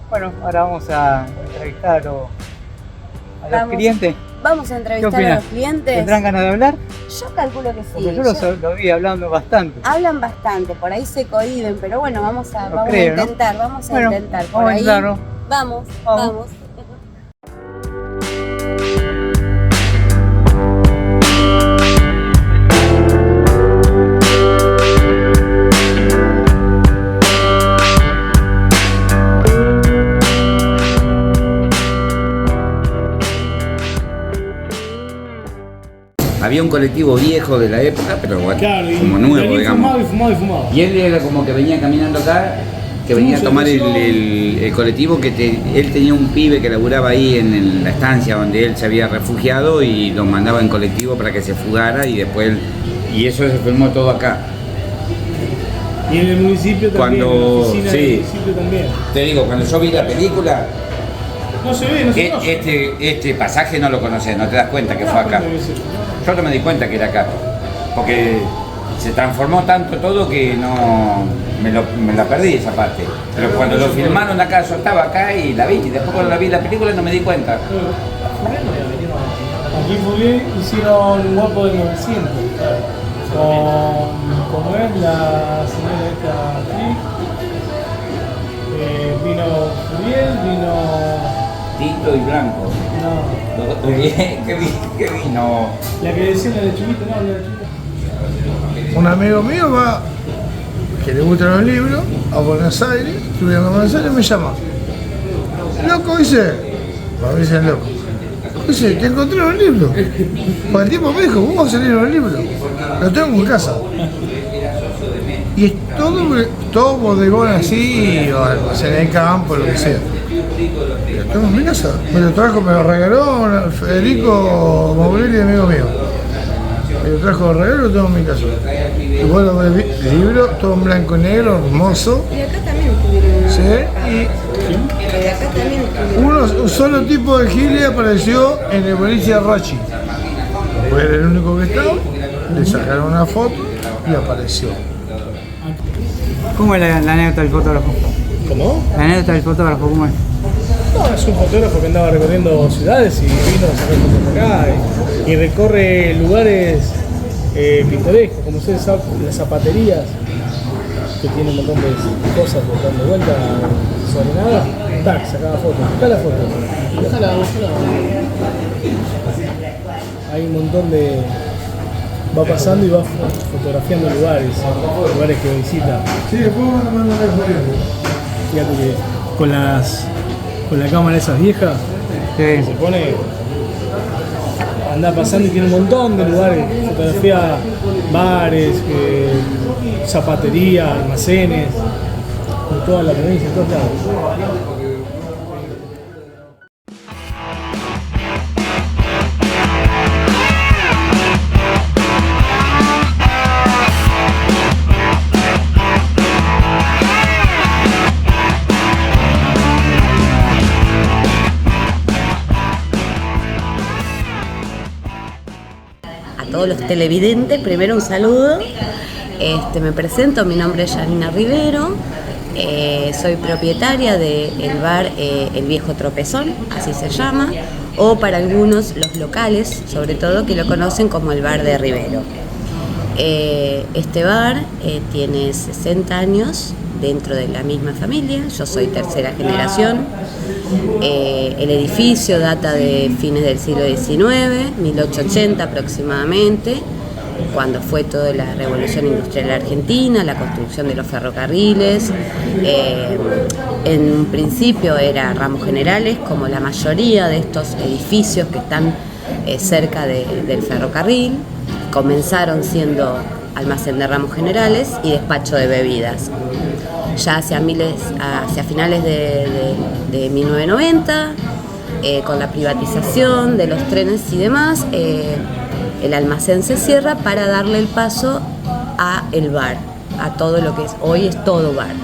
Bueno, ahora vamos a entrevistar a los clientes. Vamos a entrevistar a los clientes. ¿Tendrán ganas de hablar? Yo calculo que sí. Porque yo los vi hablando bastante. Hablan bastante, por ahí se cohiben, pero bueno, vamos a intentar, ¿no? Vamos a intentar. Por vamos ahí, a intentarlo. Vamos. Había un colectivo viejo de la época, pero bueno, claro, como nuevo, digamos. Fumado. Y él era como que venía caminando acá, que venía a tomar el colectivo, que él tenía un pibe que laburaba ahí en la estancia donde él se había refugiado y lo mandaba en colectivo para que se fugara y después y eso se filmó todo acá. Y en el municipio también, cuando, en la oficina sí, del municipio también. Te digo, cuando yo vi la película, no se ve, no se conoce. Este pasaje no lo conoces, no te das cuenta que fue acá. Yo no me di cuenta que era acá, porque se transformó tanto todo que no me la perdí esa parte. Pero cuando lo filmaron acá, yo estaba acá y la vi, y después cuando la vi la película no me di cuenta. Aquí en Julián hicieron Guapo del 900, como es la señora esta actriz, vino Julián, vino... Tito y Blanco. No. ¿Qué vino? La que decía la lechuguita, no, la lechuguita. Un amigo mío va, que le gustan los libros, a Buenos Aires, estudiando en Buenos Aires, me llama. Loco, dice, para mí dicen loco. Dice, te encontré un libro. Pues el tipo me dijo, ¿cómo vas a salir los libros? Lo tengo en casa. Y es todo bodegón así, o almacén en el campo, lo que sea. Y lo tengo en mi casa. Me lo trajo, me lo regaló Federico Maurelli, amigo mío. Me lo trajo de regalo, lo tengo en mi casa. Y bueno, el libro, todo en blanco y negro, hermoso. Y acá también estuvieron. Sí, Y acá también estuvieron. un solo tipo de gile apareció en el boliche de Rachi. Fue el único que estaba, le sacaron una foto y apareció. ¿Cómo es la anécdota del fotógrafo? ¿Cómo? La anécdota del fotógrafo, ¿cómo es? No, es un fotógrafo que andaba recorriendo ciudades y vino a sacar fotos acá y recorre lugares pintorescos, como son las zapaterías, que tienen un montón de cosas dando vuelta sobre nada. Tac, sacaba fotos. Acá la foto. Déjala. Hay un montón de... Va pasando y va fotografiando lugares que visita. Sí, después van a mandar el Julián. Fíjate que con la cámara esas viejas, Sí. se pone, anda pasando y tiene un montón de lugares, fotografía bares, zapatería, almacenes, en toda la provincia, en todos lados. Todos los televidentes, primero un saludo. Me presento, mi nombre es Janina Rivero, soy propietaria del bar El Viejo Tropezón, así se llama, o para algunos los locales, sobre todo, que lo conocen como el bar de Rivero. Este bar tiene 60 años dentro de la misma familia, yo soy tercera generación. El edificio data de fines del siglo XIX, 1880 aproximadamente, cuando fue toda la revolución industrial argentina, la construcción de los ferrocarriles. En un principio era Ramos Generales, como la mayoría de estos edificios que están cerca del ferrocarril. Comenzaron siendo almacén de Ramos Generales y despacho de bebidas. Ya hacia finales de 1990, con la privatización de los trenes y demás, el almacén se cierra para darle el paso a el bar, a todo lo que hoy es todo bar.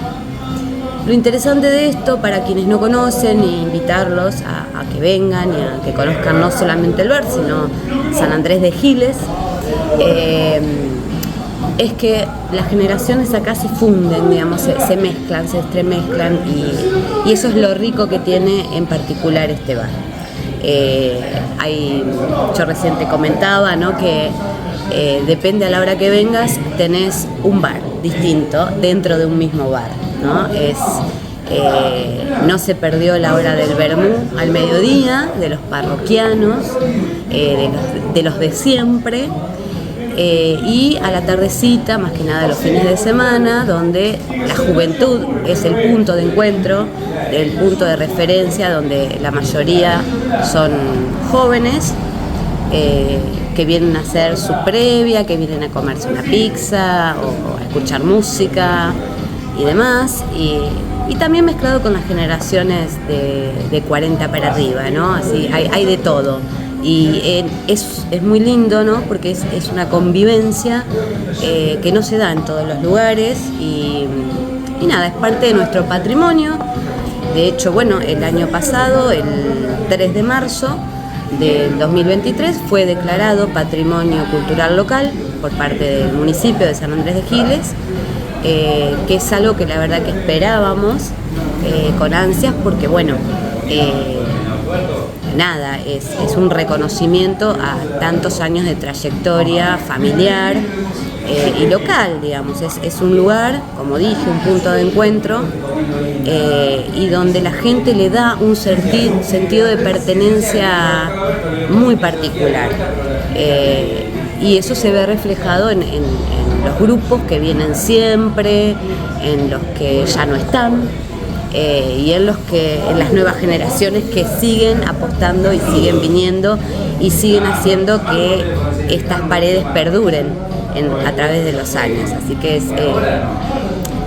Lo interesante de esto, para quienes no conocen, e invitarlos a que vengan y a que conozcan no solamente el bar, sino San Andrés de Giles. es que las generaciones acá se funden, digamos, se mezclan, se entremezclan y eso es lo rico que tiene en particular este bar. Yo recién te comentaba, ¿no?, que depende a la hora que vengas, tenés un bar distinto dentro de un mismo bar, ¿no? No se perdió la hora del vermú al mediodía, de los parroquianos, de los de siempre, y a la tardecita, más que nada los fines de semana, donde la juventud es el punto de encuentro, el punto de referencia, donde la mayoría son jóvenes que vienen a hacer su previa, que vienen a comerse una pizza o a escuchar música y demás, y también mezclado con las generaciones de 40 para arriba, ¿no? Así hay de todo. Y es muy lindo, ¿no? Porque es una convivencia que no se da en todos los lugares y nada, es parte de nuestro patrimonio. De hecho, bueno, el año pasado, el 3 de marzo del 2023, fue declarado Patrimonio Cultural Local por parte del municipio de San Andrés de Giles, que es algo que la verdad que esperábamos con ansias porque, bueno, nada, es un reconocimiento a tantos años de trayectoria familiar y local, digamos. Es un lugar, como dije, un punto de encuentro y donde la gente le da un sentido de pertenencia muy particular. Y eso se ve reflejado en los grupos que vienen siempre, en los que ya no están. Y en las nuevas generaciones que siguen apostando y siguen viniendo y siguen haciendo que estas paredes perduren a través de los años. Así que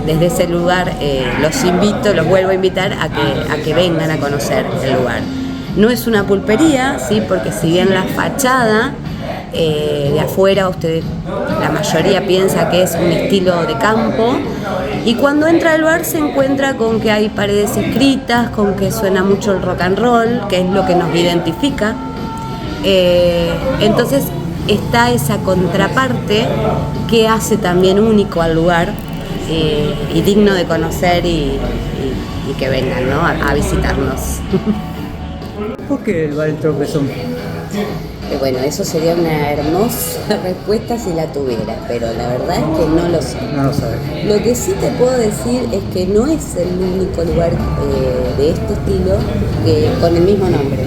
desde ese lugar los vuelvo a invitar a que vengan a conocer el lugar. No es una pulpería, ¿sí? Porque si bien la fachada de afuera, la mayoría piensa que es un estilo de campo, y cuando entra al bar se encuentra con que hay paredes escritas, con que suena mucho el rock and roll, que es lo que nos identifica. Entonces está esa contraparte que hace también único al lugar y digno de conocer y que vengan, ¿no?, a visitarnos. ¿Por qué el bar El Tropezón? Bueno, eso sería una hermosa respuesta si la tuviera, pero la verdad es que no lo sé. No lo sabes. Lo que sí te puedo decir es que no es el único lugar de este estilo con el mismo nombre.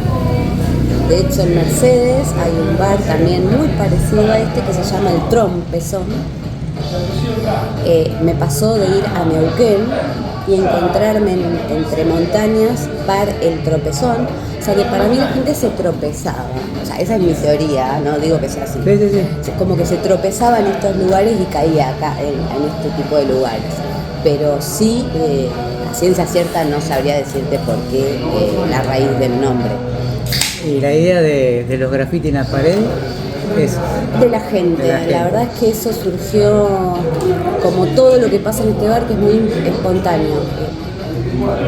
De hecho, en Mercedes hay un bar también muy parecido a este que se llama El Trompezón. Me pasó de ir a Neuquén y encontrarme entre montañas bar El Tropezón. O sea, que para mí la gente se tropezaba. O sea, esa es mi teoría, no digo que sea así. Sí. Como que se tropezaba en estos lugares y caía acá en este tipo de lugares. Pero sí, a ciencia cierta no sabría decirte por qué la raíz del nombre. Y la idea de los grafitis en la pared es de la gente. La verdad es que eso surgió como todo lo que pasa en este bar, que es muy espontáneo.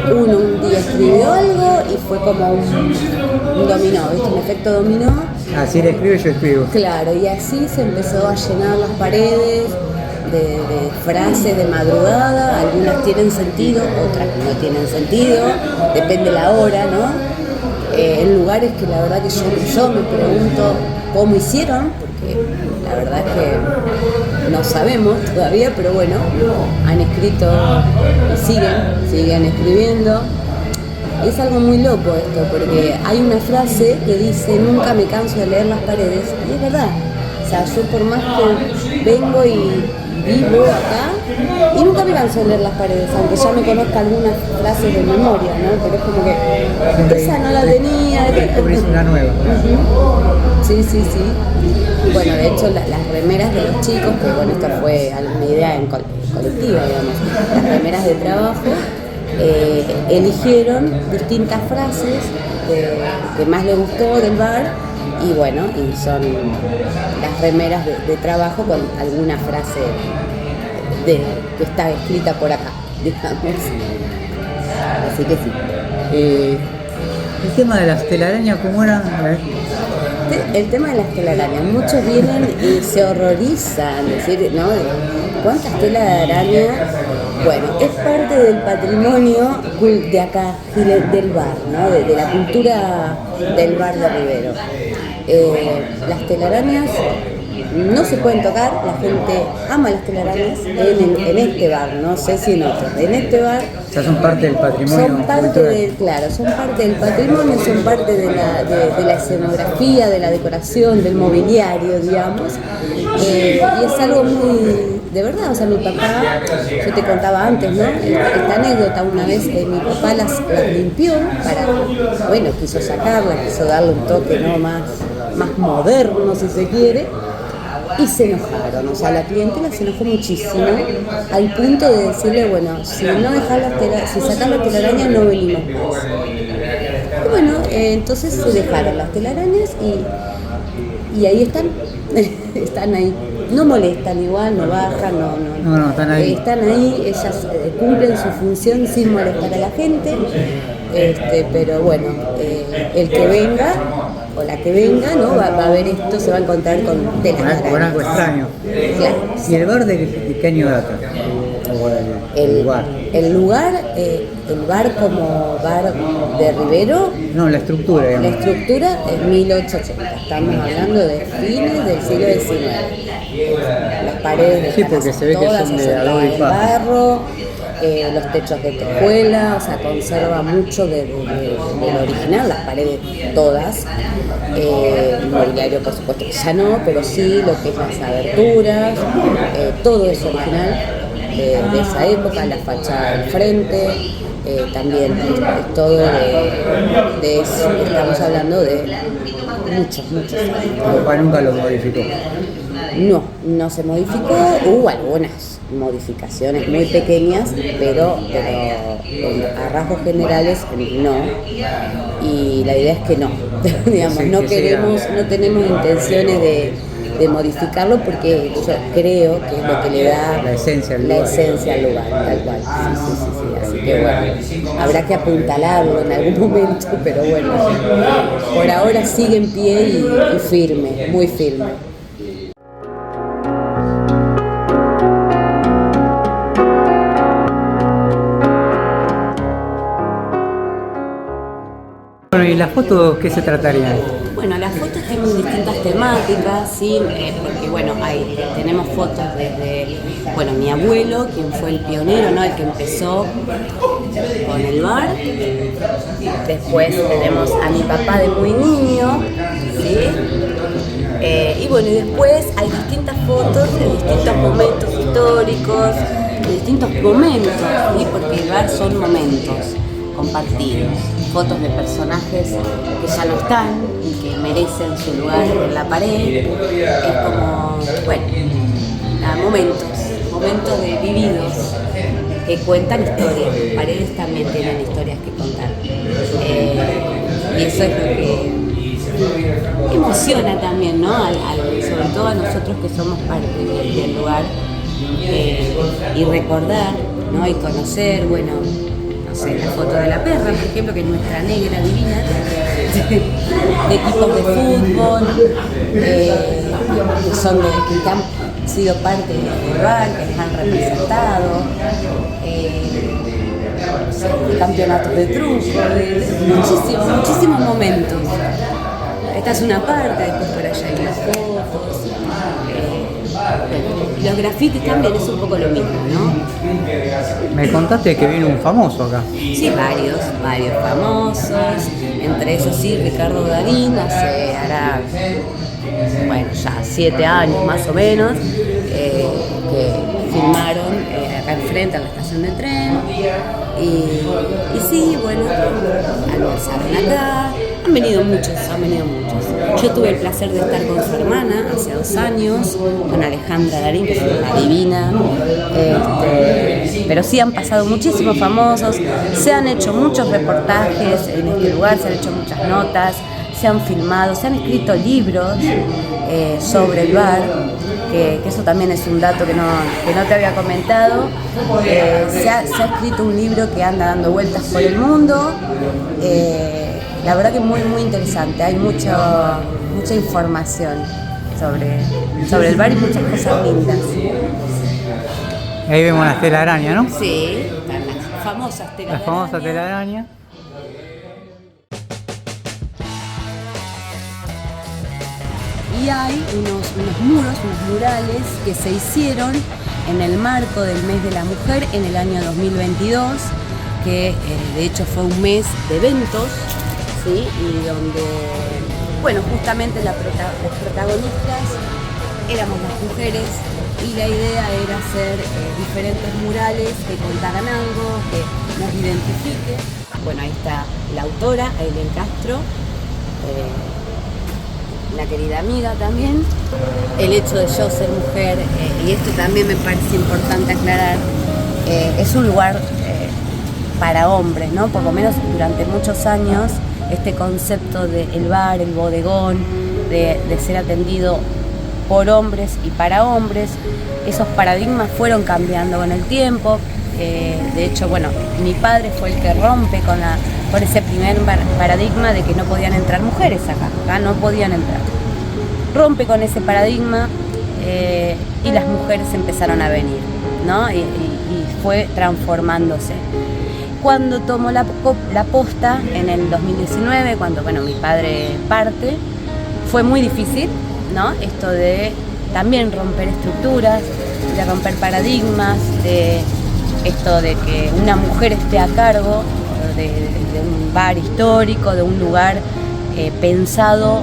Uno un día escribió algo y fue como un dominó, ¿viste? Un efecto dominó. Así le escribo, yo escribo. Claro, y así se empezó a llenar las paredes de frases de madrugada. Algunas tienen sentido, otras no tienen sentido, depende la hora, ¿no? En lugares que la verdad que yo me pregunto cómo hicieron, porque la verdad es que no sabemos todavía, pero bueno, han escrito y siguen escribiendo. Es algo muy loco esto, porque hay una frase que dice: nunca me canso de leer las paredes, y es verdad. O sea, yo por más que vengo y vivo acá, y nunca me canso de leer las paredes, aunque ya me conozca algunas frases de memoria, ¿no? Pero es como que esa no la tenía. Descubrís una nueva. Sí. Bueno, de hecho las remeras de los chicos, que bueno, esto fue alguna idea colectiva, digamos, las remeras de trabajo, eligieron distintas frases que más les gustó del bar, y bueno, y son las remeras de trabajo con alguna frase que está escrita por acá, digamos. Así que sí. El tema de las telarañas, ¿cómo era? A ver. El tema de las telarañas, muchos vienen y se horrorizan, decir, ¿no? ¿Cuántas telas de araña? Bueno, es parte del patrimonio de acá, del bar, ¿no? De la cultura del bar de Rivero. Las telarañas no se pueden tocar, la gente ama las telarañas en este bar, no sé si en otros, en este bar. O sea, son parte del patrimonio Son parte cultural. claro, son parte del patrimonio, son parte de la escenografía, de la decoración, del mobiliario, digamos. Y es algo muy, de verdad, o sea, mi papá, yo te contaba antes, ¿no? Esta anécdota, una vez mi papá las limpió para, bueno, quiso sacarla, quiso darle un toque, ¿no? más moderno, si se quiere. Y se enojaron, o sea, la clientela se enojó muchísimo, al punto de decirle, bueno, si no dejas si sacas la telaraña no venimos más. Y bueno, entonces se dejaron las telarañas y ahí están ahí. No molestan igual, no bajan, No, están ahí. Están ahí, ellas cumplen su función sin molestar a la gente, pero bueno, el que venga o la que venga, ¿no? Va a ver esto, se va a encontrar con telas Con algo extraño. Claro. ¿Y el bar de qué año data? O el lugar. El lugar, el bar como bar de Rivero, No, la estructura, la digamos. estructura es 1880, estamos hablando de fines del siglo XIX. Las paredes Sí, porque se ve que todas son de asentadas adobe y en paja. barro, los techos de tejuela, o sea, conserva mucho del original, las paredes todas. El mobiliario, por supuesto que ya no, pero sí lo que es las aberturas, todo es original de esa época, la fachada del frente. También es todo de eso, estamos hablando de muchos años. Mi papá nunca lo modificó. No se modificó, hubo algunas modificaciones muy pequeñas, pero a rasgos generales no. Y la idea es que no, digamos, Sí, no que queremos, no tenemos intenciones de modificarlo porque yo creo que es lo que le da La esencia al la lugar. esencia al lugar, tal cual. Sí. Así que bueno, habrá que apuntalarlo en algún momento, pero bueno, por ahora sigue en pie y firme, muy firme. Bueno, ¿y las fotos qué se tratarían? Bueno, las fotos tienen distintas temáticas, ¿sí? Porque bueno, tenemos fotos desde, bueno, mi abuelo, quien fue el pionero, ¿no? El que empezó con el bar. Después tenemos a mi papá de muy niño, ¿sí? Y bueno, y después hay distintas fotos de distintos momentos históricos, de distintos momentos, ¿sí? Porque el bar son momentos compartidos, fotos de personajes que ya no están y que merecen su lugar en la pared. Es como, bueno, momentos de vividos que cuentan historias. Las paredes también tienen historias que contar. Y eso es lo que emociona también, ¿no? Sobre todo a nosotros que somos parte del lugar. Y recordar, ¿no? Y conocer, bueno, no sé, la foto de la perra, por ejemplo, que es nuestra negra divina, de equipos de fútbol, que han sido parte del bar, que les han representado, de campeonatos de truco, de muchísimos momentos. Esta es una parte, después por allá hay las fotos. Los grafitis también es un poco lo mismo, ¿no? Me contaste que viene un famoso acá. Sí, varios famosos, entre ellos sí, Ricardo Darín, hará, bueno, ya 7 años más o menos, que filmaron acá enfrente a la estación de tren, y sí, bueno, almorzaron acá, han venido muchos. Yo tuve el placer de estar con su hermana hace 2 años, con Alejandra Darín, que es una divina, pero sí han pasado muchísimos famosos, se han hecho muchos reportajes en este lugar, se han hecho muchas notas, se han filmado, se han escrito libros sobre el bar, que eso también es un dato que no te había comentado. Se ha escrito un libro que anda dando vueltas por el mundo. La verdad que muy interesante, hay mucho mucha información sobre el bar y muchas cosas lindas. Ahí vemos las telarañas, ¿no? Sí, están las famosas telarañas. La famosa telaraña. Y hay unos muros, unos murales que se hicieron en el marco del mes de la mujer en el año 2022, que de hecho fue un mes de eventos, ¿sí? Y donde, bueno, justamente las protagonistas éramos las mujeres y la idea era hacer diferentes murales que contaran algo, que nos identifique. Bueno, ahí está la autora, Aileen Castro, una querida amiga también. El hecho de yo ser mujer, y esto también me parece importante aclarar, es un lugar para hombres, ¿no? Por lo menos durante muchos años este concepto del bar, el bodegón, de ser atendido por hombres y para hombres, esos paradigmas fueron cambiando con el tiempo. De hecho, bueno, mi padre fue el que rompe con ese primer paradigma de que no podían entrar mujeres acá no podían entrar. Rompe con ese paradigma y las mujeres empezaron a venir, ¿no? Y fue transformándose. Cuando tomó la posta en el 2019, cuando, bueno, mi padre parte, fue muy difícil, ¿no? Esto de también romper estructuras, de romper paradigmas, de esto de que una mujer esté a cargo de un bar histórico, de un lugar pensado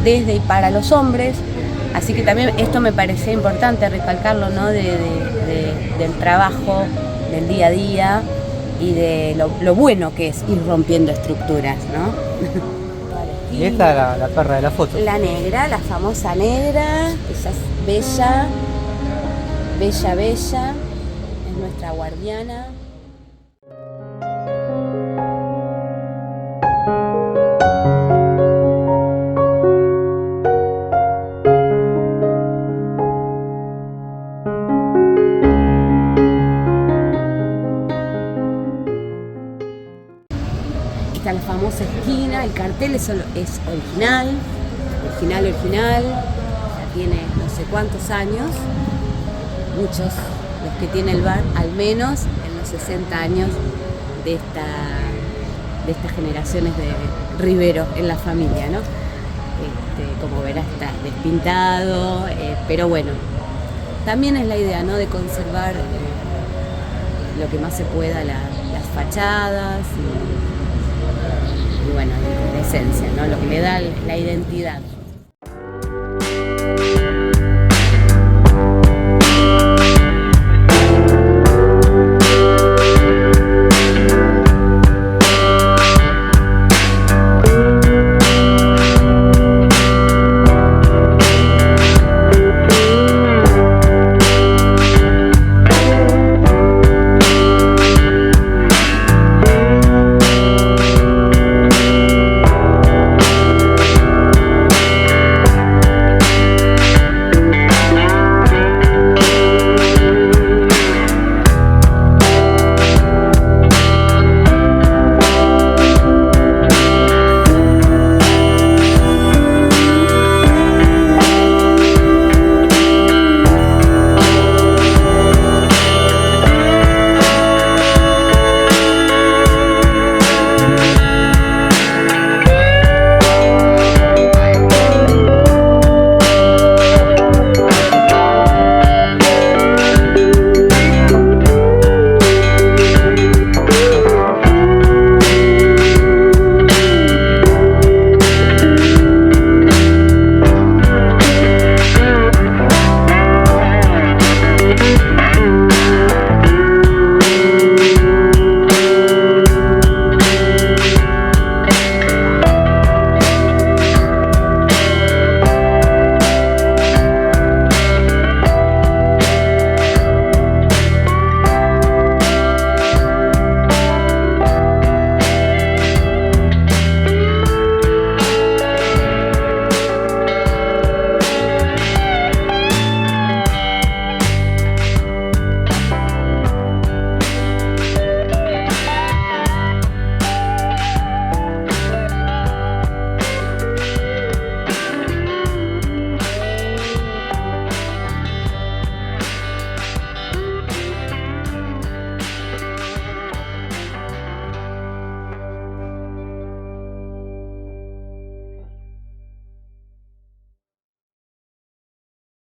desde y para los hombres. Así que también esto me parecía importante recalcarlo, ¿no? Del trabajo, del día a día y de lo bueno que es ir rompiendo estructuras, ¿no? Y esta es la perra de la foto. La negra, la famosa negra, ella es bella, bella, bella, es nuestra guardiana. Está la famosa esquina, el cartel es original, ya tiene no sé cuántos años, muchos los que tiene el bar, al menos en los 60 años de estas generaciones de Rivero en la familia, ¿no? Como verás, está despintado, pero bueno, también es la idea, ¿no? De conservar lo que más se pueda, las fachadas y bueno, la esencia, ¿no? Lo que le da la identidad.